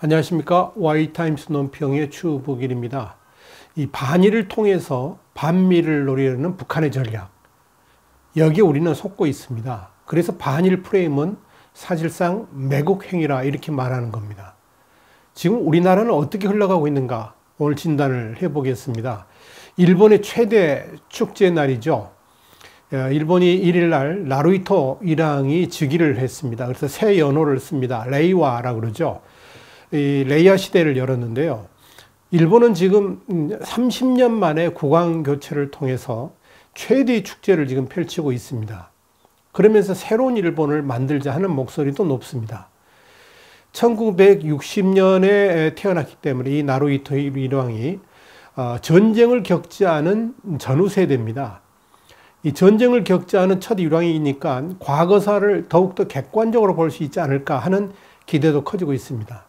안녕하십니까. Y타임스 논평의 추북일입니다. 이 반일을 통해서 반미를 노리려는 북한의 전략, 여기에 우리는 속고 있습니다. 그래서 반일 프레임은 사실상 매국 행위라 이렇게 말하는 겁니다. 지금 우리나라는 어떻게 흘러가고 있는가 오늘 진단을 해보겠습니다. 일본의 최대 축제 날이죠. 일본이 1일날 나루히토 일왕이 즉위를 했습니다. 그래서 새 연호를 씁니다. 레이와라고 그러죠. 이 레이와 시대를 열었는데요. 일본은 지금 30년 만에 국왕 교체를 통해서 최대의 축제를 지금 펼치고 있습니다. 그러면서 새로운 일본을 만들자 하는 목소리도 높습니다. 1960년에 태어났기 때문에 이 나루히토 일왕이 전쟁을 겪지 않은 전후 세대입니다. 이 전쟁을 겪지 않은 첫 일왕이니까 과거사를 더욱더 객관적으로 볼 수 있지 않을까 하는 기대도 커지고 있습니다.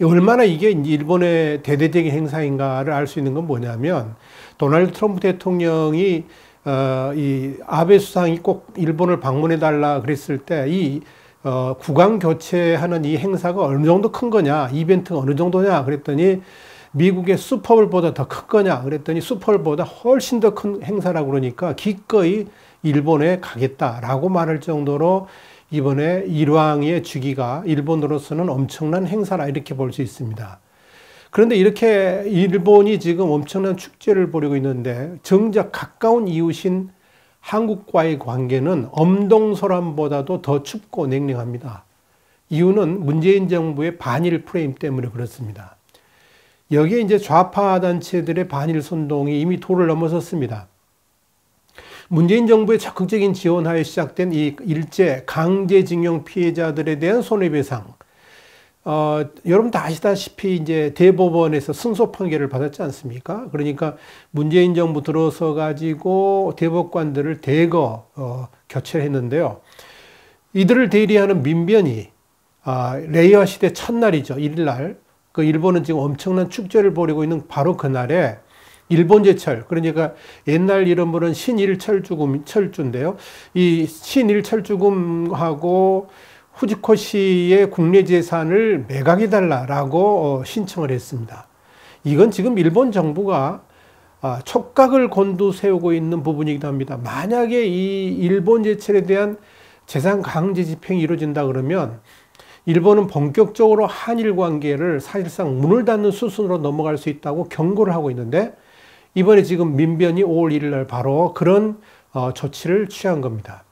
얼마나 이게 일본의 대대적인 행사인가를 알 수 있는 건 뭐냐면, 도널드 트럼프 대통령이 이 아베 수상이 꼭 일본을 방문해 달라 그랬을 때 이 국왕 교체하는 이 행사가 어느 정도 큰 거냐, 이벤트가 어느 정도냐 그랬더니 미국의 슈퍼볼보다 더 큰 거냐 그랬더니 슈퍼볼보다 훨씬 더 큰 행사라고 그러니까 기꺼이 일본에 가겠다라고 말할 정도로 이번에 일왕의 즉위가 일본으로서는 엄청난 행사라 이렇게 볼 수 있습니다. 그런데 이렇게 일본이 지금 엄청난 축제를 벌이고 있는데 정작 가까운 이웃인 한국과의 관계는 엄동설암보다도 더 춥고 냉랭합니다. 이유는 문재인 정부의 반일 프레임 때문에 그렇습니다. 여기에 이제 좌파 단체들의 반일 선동이 이미 도를 넘어섰습니다. 문재인 정부의 적극적인 지원하에 시작된 이 일제 강제징용 피해자들에 대한 손해배상. 여러분 다 아시다시피 이제 대법원에서 승소 판결을 받았지 않습니까? 그러니까 문재인 정부 들어서 가지고 대법관들을 대거 교체를 했는데요. 이들을 대리하는 민변이 레이와 시대 첫날이죠. 1일날. 그 일본은 지금 엄청난 축제를 벌이고 있는 바로 그날에 일본제철, 그러니까 옛날 이름으로는 신일철주인데요. 이 신일철주금하고 후지코시의 국내 재산을 매각해달라고 신청을 했습니다. 이건 지금 일본 정부가 촉각을 곤두세우고 있는 부분이기도 합니다. 만약에 이 일본제철에 대한 재산 강제 집행이 이루어진다 그러면 일본은 본격적으로 한일 관계를 사실상 문을 닫는 수순으로 넘어갈 수 있다고 경고를 하고 있는데, 이번에 지금 민변이 5월 1일 날 바로 그런 조치를 취한 겁니다.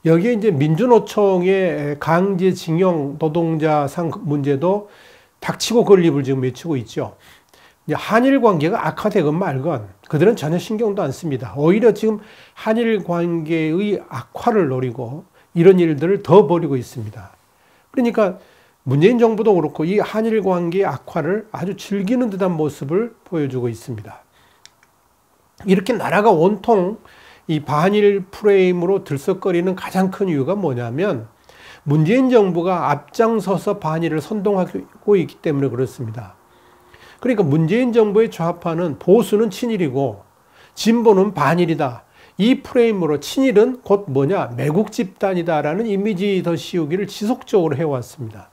여기에 이제 민주노총의 강제징용 노동자 상 문제도 닥치고 걸립을 지금 외치고 있죠. 한일 관계가 악화되건 말건 그들은 전혀 신경도 안 씁니다. 오히려 지금 한일 관계의 악화를 노리고 이런 일들을 더 벌이고 있습니다. 그러니까 문재인 정부도 그렇고 이 한일 관계의 악화를 아주 즐기는 듯한 모습을 보여주고 있습니다. 이렇게 나라가 온통 이 반일 프레임으로 들썩거리는 가장 큰 이유가 뭐냐면 문재인 정부가 앞장서서 반일을 선동하고 있기 때문에 그렇습니다. 그러니까 문재인 정부의 좌파는 보수는 친일이고 진보는 반일이다. 이 프레임으로 친일은 곧 뭐냐? 매국 집단이다라는 이미지 더 씌우기를 지속적으로 해왔습니다.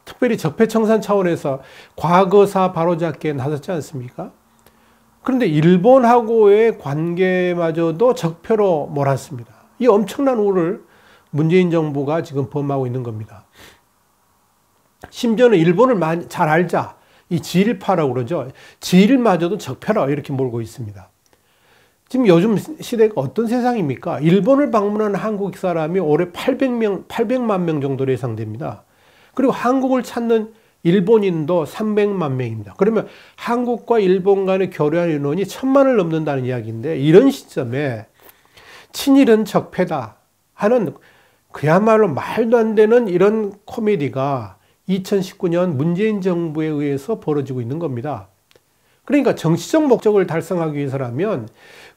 특별히 적폐청산 차원에서 과거사 바로잡기에 나섰지 않습니까? 그런데 일본하고의 관계마저도 적폐로 몰았습니다. 이 엄청난 우를 문재인 정부가 지금 범하고 있는 겁니다. 심지어는 일본을 잘 알자. 이 지일파라고 그러죠. 지일마저도 적폐라 이렇게 몰고 있습니다. 지금 요즘 시대가 어떤 세상입니까? 일본을 방문한 한국 사람이 올해 800만 명 정도로 예상됩니다. 그리고 한국을 찾는 일본인도 300만 명입니다. 그러면 한국과 일본 간의 교류한 인원이 1000만을 넘는다는 이야기인데, 이런 시점에 친일은 적폐다 하는 그야말로 말도 안 되는 이런 코미디가 2019년 문재인 정부에 의해서 벌어지고 있는 겁니다. 그러니까 정치적 목적을 달성하기 위해서라면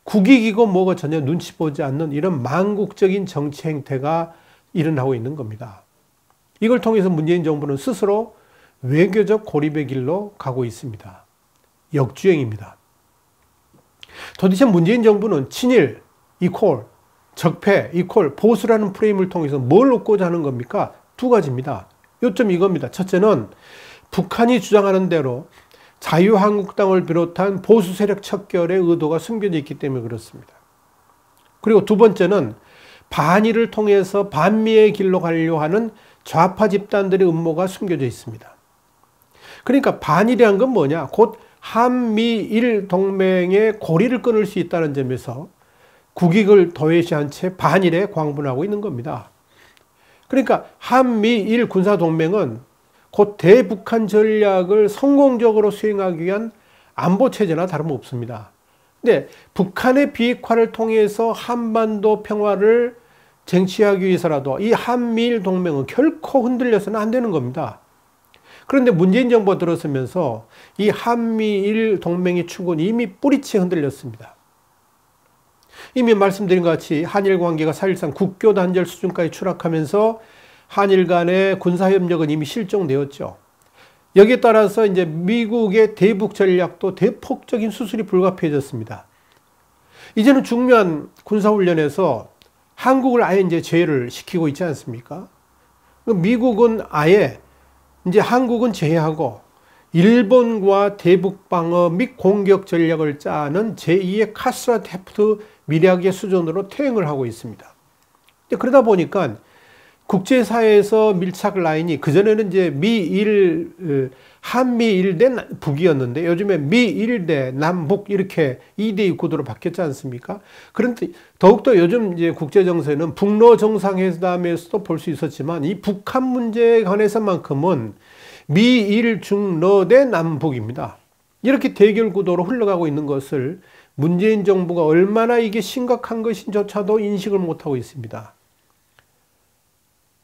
국익이고 뭐가 전혀 눈치 보지 않는 이런 망국적인 정치 행태가 일어나고 있는 겁니다. 이걸 통해서 문재인 정부는 스스로 외교적 고립의 길로 가고 있습니다. 역주행입니다. 도대체 문재인 정부는 친일 이퀄 적폐 이퀄 보수라는 프레임을 통해서 뭘 얻고자 하는 겁니까? 두 가지입니다. 요점이 이겁니다. 첫째는 북한이 주장하는 대로 자유한국당을 비롯한 보수 세력 척결의 의도가 숨겨져 있기 때문에 그렇습니다. 그리고 두 번째는 반일을 통해서 반미의 길로 가려고 하는 좌파 집단들의 음모가 숨겨져 있습니다. 그러니까 반일이란 건 뭐냐? 곧 한미일 동맹의 고리를 끊을 수 있다는 점에서 국익을 도외시한 채 반일에 광분하고 있는 겁니다. 그러니까 한미일 군사동맹은 곧 대북한 전략을 성공적으로 수행하기 위한 안보체제나 다름없습니다. 근데 북한의 비핵화를 통해서 한반도 평화를 쟁취하기 위해서라도 이 한미일 동맹은 결코 흔들려서는 안 되는 겁니다. 그런데 문재인 정부가 들어서면서 이 한미일 동맹의 축은 이미 뿌리째 흔들렸습니다. 이미 말씀드린 것 같이 한일 관계가 사실상 국교 단절 수준까지 추락하면서 한일 간의 군사협력은 이미 실종되었죠. 여기에 따라서 이제 미국의 대북 전략도 대폭적인 수술이 불가피해졌습니다. 이제는 중요한 군사훈련에서 한국을 아예 이제 제외를 시키고 있지 않습니까? 미국은 아예 이제 한국은 제외하고 일본과 대북 방어 및 공격 전략을 짜는 제2의 카스트라테프트 미략의 수준으로 퇴행을 하고 있습니다. 그러다 보니까 국제사회에서 밀착 라인이 그전에는 이제 한미일 대 북이었는데 요즘에 미일 대 남북 이렇게 2대2 구도로 바뀌었지 않습니까? 그런데 더욱더 요즘 이제 국제정세는 북러 정상회담에서도 볼 수 있었지만 이 북한 문제에 관해서만큼은 미일 중러 대 남북입니다. 이렇게 대결 구도로 흘러가고 있는 것을 문재인 정부가 얼마나 이게 심각한 것인조차도 인식을 못하고 있습니다.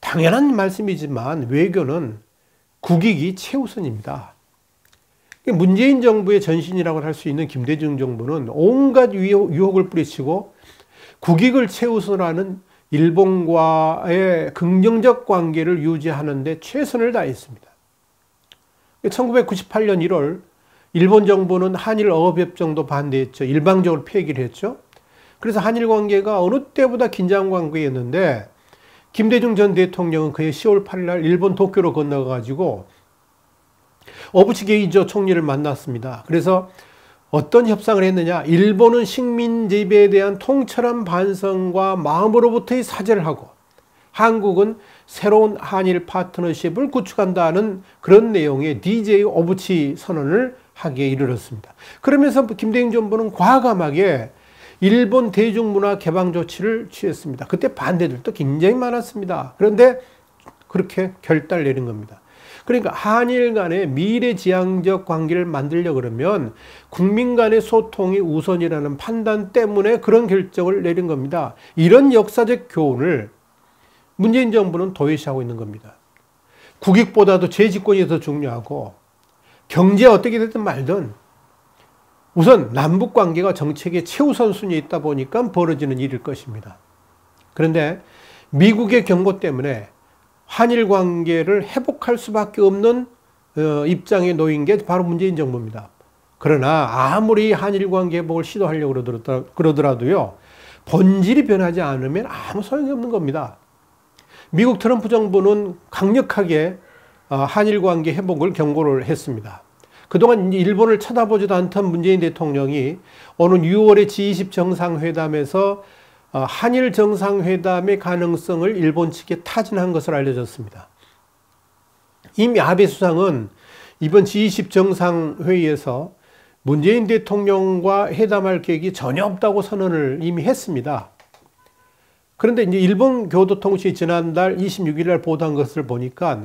당연한 말씀이지만 외교는 국익이 최우선입니다. 문재인 정부의 전신이라고 할 수 있는 김대중 정부는 온갖 유혹을 뿌리치고 국익을 최우선하는 일본과의 긍정적 관계를 유지하는 데 최선을 다했습니다. 1998년 1월 일본 정부는 한일 어업협정도 반대했죠. 일방적으로 폐기를 했죠. 그래서 한일 관계가 어느 때보다 긴장 관계였는데 김대중 전 대통령은 그해 10월 8일 날 일본 도쿄로 건너가지고 어부치 게이저 총리를 만났습니다. 그래서 어떤 협상을 했느냐? 일본은 식민 지배에 대한 통철한 반성과 마음으로부터의 사죄를 하고 한국은 새로운 한일 파트너십을 구축한다는 그런 내용의 DJ 어부치 선언을 하기에 이르렀습니다. 그러면서 김대중 정부는 과감하게 일본 대중문화 개방 조치를 취했습니다. 그때 반대들도 굉장히 많았습니다. 그런데 그렇게 결단을 내린 겁니다. 그러니까 한일 간의 미래지향적 관계를 만들려고 그러면 국민 간의 소통이 우선이라는 판단 때문에 그런 결정을 내린 겁니다. 이런 역사적 교훈을 문재인 정부는 도외시하고 있는 겁니다. 국익보다도 재집권이 더 중요하고 경제 어떻게 됐든 말든 우선 남북관계가 정책의 최우선 순위에 있다 보니까 벌어지는 일일 것입니다. 그런데 미국의 경고 때문에 한일 관계를 회복할 수밖에 없는 입장에 놓인 게 바로 문재인 정부입니다. 그러나 아무리 한일 관계 회복을 시도하려고 그러더라도요, 본질이 변하지 않으면 아무 소용이 없는 겁니다. 미국 트럼프 정부는 강력하게 한일 관계 회복을 경고를 했습니다. 그동안 일본을 쳐다보지도 않던 문재인 대통령이 오는 6월의 G20 정상회담에서 한일 정상회담의 가능성을 일본 측에 타진한 것으로 알려졌습니다. 이미 아베 수상은 이번 G20 정상회의에서 문재인 대통령과 회담할 계획이 전혀 없다고 선언을 이미 했습니다. 그런데 이제 일본 교도통신이 지난달 26일 날 보도한 것을 보니까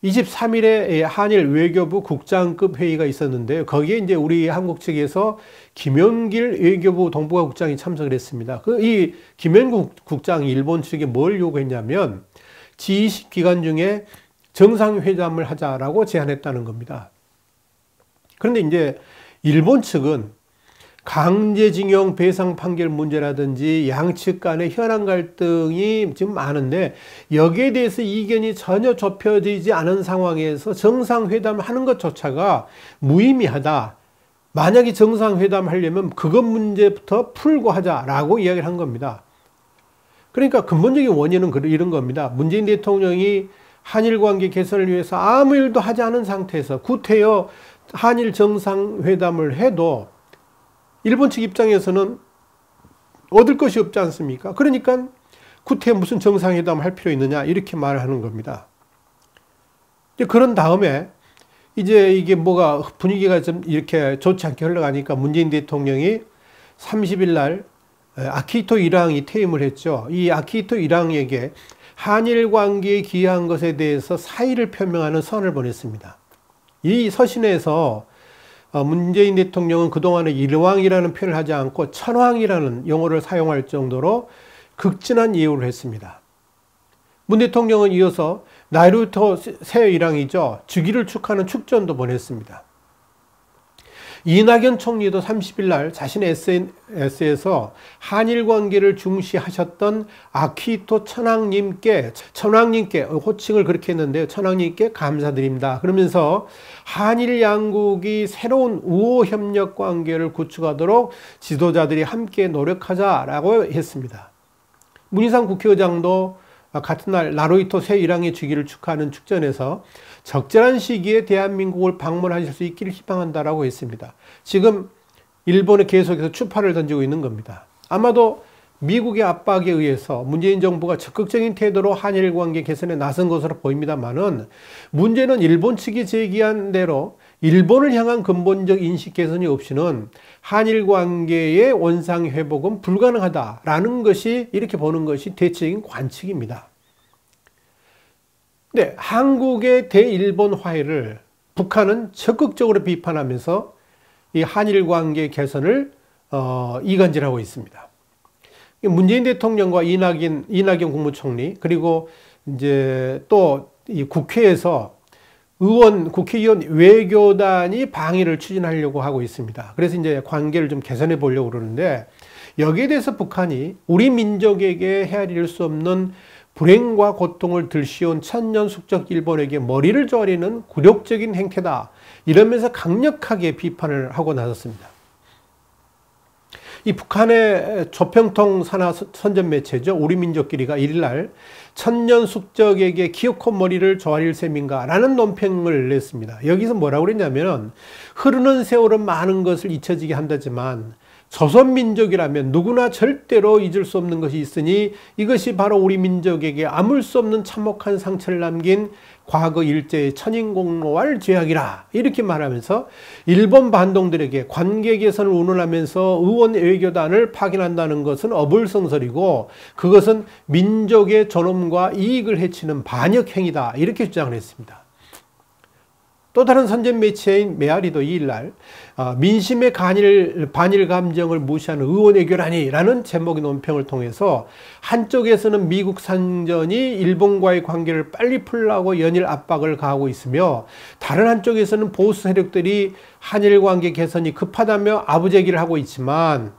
23일에 한일 외교부 국장급 회의가 있었는데요. 거기에 이제 우리 한국 측에서 김영길 외교부 동북아 국장이 참석을 했습니다. 이 김영길 국장이 일본 측에 뭘 요구했냐면 G20 기간 중에 정상회담을 하자라고 제안했다는 겁니다. 그런데 이제 일본 측은 강제징용 배상 판결 문제라든지 양측 간의 현안 갈등이 지금 많은데 여기에 대해서 이견이 전혀 좁혀지지 않은 상황에서 정상회담을 하는 것조차가 무의미하다. 만약에 정상회담 하려면 그것 문제부터 풀고 하자라고 이야기를 한 겁니다. 그러니까 근본적인 원인은 이런 겁니다. 문재인 대통령이 한일 관계 개선을 위해서 아무 일도 하지 않은 상태에서 구태여 한일 정상회담을 해도 일본 측 입장에서는 얻을 것이 없지 않습니까? 그러니까 구태여 무슨 정상회담 할 필요 있느냐 이렇게 말을 하는 겁니다. 그런 다음에 이제 이게 뭐가 분위기가 좀 이렇게 좋지 않게 흘러가니까 문재인 대통령이 30일 날 아키히토 일왕이 퇴임을 했죠. 이 아키히토 일왕에게 한일 관계에 기여한 것에 대해서 사의를 표명하는 선을 보냈습니다. 이 서신에서 문재인 대통령은 그동안에 일왕이라는 표현을 하지 않고 천황이라는 용어를 사용할 정도로 극진한 예우를 했습니다. 문 대통령은 이어서 나루히토 새 일왕이죠. 즉위를 축하하는 축전도 보냈습니다. 이낙연 총리도 30일 날 자신의 SNS에서 한일 관계를 중시하셨던 아키히토 천황님께 호칭을 그렇게 했는데요. 천황님께 감사드립니다. 그러면서 한일 양국이 새로운 우호 협력 관계를 구축하도록 지도자들이 함께 노력하자라고 했습니다. 문희상 국회의장도 같은 날 나루히토 새 일왕의 즉위를 축하하는 축전에서 적절한 시기에 대한민국을 방문하실 수 있기를 희망한다라고 했습니다. 지금 일본에 계속해서 추파를 던지고 있는 겁니다. 아마도 미국의 압박에 의해서 문재인 정부가 적극적인 태도로 한일 관계 개선에 나선 것으로 보입니다만은 문제는 일본 측이 제기한 대로 일본을 향한 근본적 인식 개선이 없이는 한일 관계의 원상 회복은 불가능하다라는 것이 이렇게 보는 것이 대체적인 관측입니다. 네, 한국의 대일본 화해를 북한은 적극적으로 비판하면서 이 한일 관계 개선을 이간질하고 있습니다. 문재인 대통령과 이낙연 국무총리 그리고 이제 또 이 국회에서 국회의원 외교단이 방위를 추진하려고 하고 있습니다. 그래서 이제 관계를 좀 개선해 보려고 그러는데 여기에 대해서 북한이 우리 민족에게 헤아릴 수 없는 불행과 고통을 들씌운 천년 숙적 일본에게 머리를 조아리는 굴욕적인 행태다. 이러면서 강력하게 비판을 하고 나섰습니다. 이 북한의 조평통 산하 선전 매체죠. 우리 민족끼리가 1일날 천년 숙적에게 기어코 머리를 조아릴 셈인가 라는 논평을 냈습니다. 여기서 뭐라고 그랬냐면 흐르는 세월은 많은 것을 잊혀지게 한다지만 조선민족이라면 누구나 절대로 잊을 수 없는 것이 있으니 이것이 바로 우리 민족에게 아물 수 없는 참혹한 상처를 남긴 과거 일제의 천인공노할 죄악이라 이렇게 말하면서 일본 반동들에게 관계 개선을 운운하면서 의원 외교단을 파견한다는 것은 어불성설이고 그것은 민족의 존엄과 이익을 해치는 반역행위다 이렇게 주장을 했습니다. 또 다른 선전 매체인 메아리도 2일날 민심의 반일 감정을 무시하는 의원 외교라니라는 제목의 논평을 통해서 한쪽에서는 미국 상전이 일본과의 관계를 빨리 풀라고 연일 압박을 가하고 있으며 다른 한쪽에서는 보수 세력들이 한일 관계 개선이 급하다며 아부제기를 하고 있지만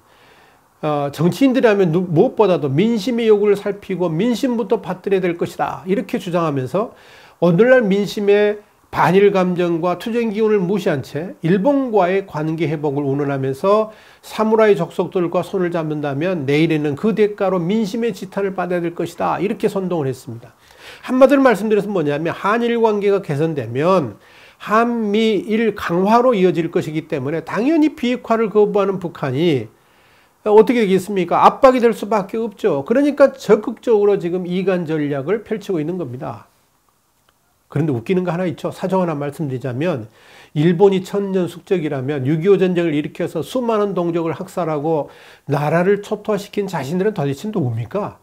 정치인들이라면 무엇보다도 민심의 요구를 살피고 민심부터 받들어야 될 것이다 이렇게 주장하면서 오늘날 민심의 반일 감정과 투쟁 기운을 무시한 채 일본과의 관계 회복을 운운하면서 사무라이 족속들과 손을 잡는다면 내일에는 그 대가로 민심의 지탄을 받아야 될 것이다 이렇게 선동을 했습니다. 한마디로 말씀드려서 뭐냐면 한일 관계가 개선되면 한미일 강화로 이어질 것이기 때문에 당연히 비핵화를 거부하는 북한이 어떻게 되겠습니까? 압박이 될 수밖에 없죠. 그러니까 적극적으로 지금 이간 전략을 펼치고 있는 겁니다. 그런데 웃기는 거 하나 있죠. 사정 하나 말씀드리자면 일본이 천년 숙적이라면 6.25 전쟁을 일으켜서 수많은 동족을 학살하고 나라를 초토화시킨 자신들은 도대체 누굽니까?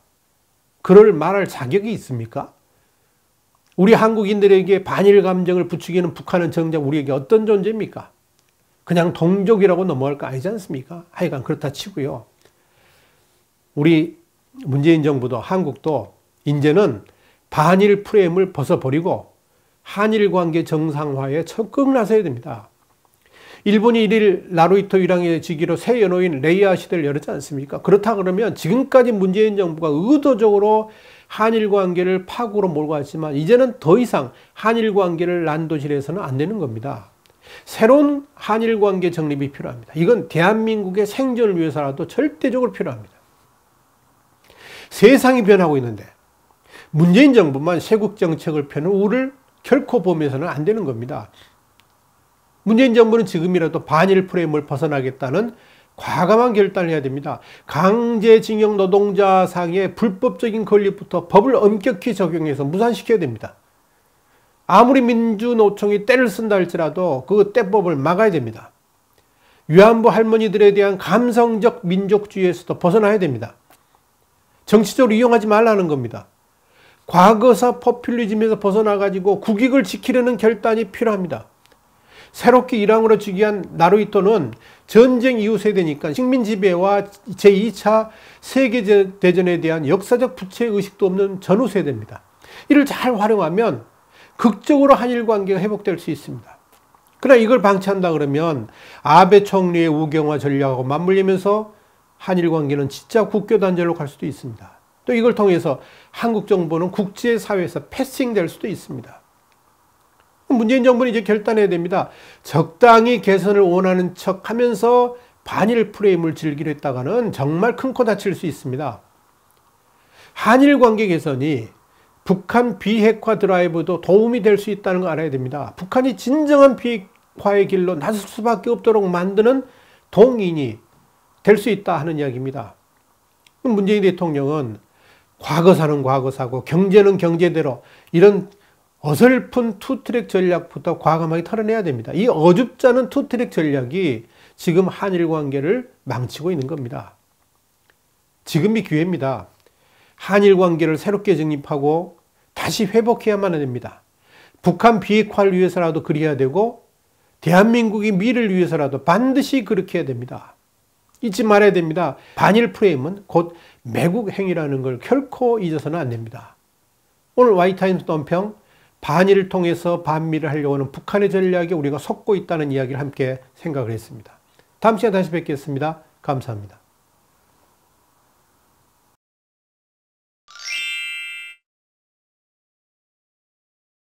그럴 말할 자격이 있습니까? 우리 한국인들에게 반일 감정을 부추기는 북한은 정작 우리에게 어떤 존재입니까? 그냥 동족이라고 넘어갈 거 아니지 않습니까? 하여간 그렇다 치고요. 우리 문재인 정부도 한국도 이제는 반일 프레임을 벗어버리고 한일 관계 정상화에 적극 나서야 됩니다. 일본이 1일 나루히토 일왕의 즉위로 새 연호인 레이아 시대를 열었지 않습니까? 그렇다 그러면 지금까지 문재인 정부가 의도적으로 한일 관계를 파국으로 몰고 왔지만 이제는 더 이상 한일 관계를 난도질해서는 안 되는 겁니다. 새로운 한일 관계 정립이 필요합니다. 이건 대한민국의 생존을 위해서라도 절대적으로 필요합니다. 세상이 변하고 있는데 문재인 정부만 쇄국 정책을 펴는 우를 결코 보면서는 안 되는 겁니다. 문재인 정부는 지금이라도 반일 프레임을 벗어나겠다는 과감한 결단을 해야 됩니다. 강제징용 노동자상의 불법적인 건립부터 법을 엄격히 적용해서 무산시켜야 됩니다. 아무리 민주노총이 때를 쓴다 할지라도 그 때법을 막아야 됩니다. 위안부 할머니들에 대한 감성적 민족주의에서도 벗어나야 됩니다. 정치적으로 이용하지 말라는 겁니다. 과거사 포퓰리즘에서 벗어나가지고 국익을 지키려는 결단이 필요합니다. 새롭게 일왕으로 즉위한 나루히토는 전쟁 이후 세대니까 식민 지배와 제2차 세계대전에 대한 역사적 부채의식도 없는 전후 세대입니다. 이를 잘 활용하면 극적으로 한일 관계가 회복될 수 있습니다. 그러나 이걸 방치한다 그러면 아베 총리의 우경화 전략하고 맞물리면서 한일 관계는 진짜 국교 단절로 갈 수도 있습니다. 또 이걸 통해서 한국 정부는 국제사회에서 패싱될 수도 있습니다. 문재인 정부는 이제 결단해야 됩니다. 적당히 개선을 원하는 척 하면서 반일 프레임을 즐기려 했다가는 정말 큰 코 다칠 수 있습니다. 한일 관계 개선이 북한 비핵화 드라이브도 도움이 될 수 있다는 걸 알아야 됩니다. 북한이 진정한 비핵화의 길로 나설 수밖에 없도록 만드는 동인이 될 수 있다 하는 이야기입니다. 문재인 대통령은 과거사는 과거사고 경제는 경제대로 이런 어설픈 투트랙 전략부터 과감하게 털어내야 됩니다. 이 어줍지 않은 투트랙 전략이 지금 한일 관계를 망치고 있는 겁니다. 지금이 기회입니다. 한일 관계를 새롭게 정립하고 다시 회복해야만 됩니다. 북한 비핵화를 위해서라도 그래야 되고 대한민국의 미래를 위해서라도 반드시 그렇게 해야 됩니다. 잊지 말아야 됩니다. 반일 프레임은 곧 매국 행위라는 걸 결코 잊어서는 안 됩니다. 오늘 와이타임스 논평 반일을 통해서 반미를 하려고 하는 북한의 전략에 우리가 속고 있다는 이야기를 함께 생각을 했습니다. 다음 시간에 다시 뵙겠습니다. 감사합니다.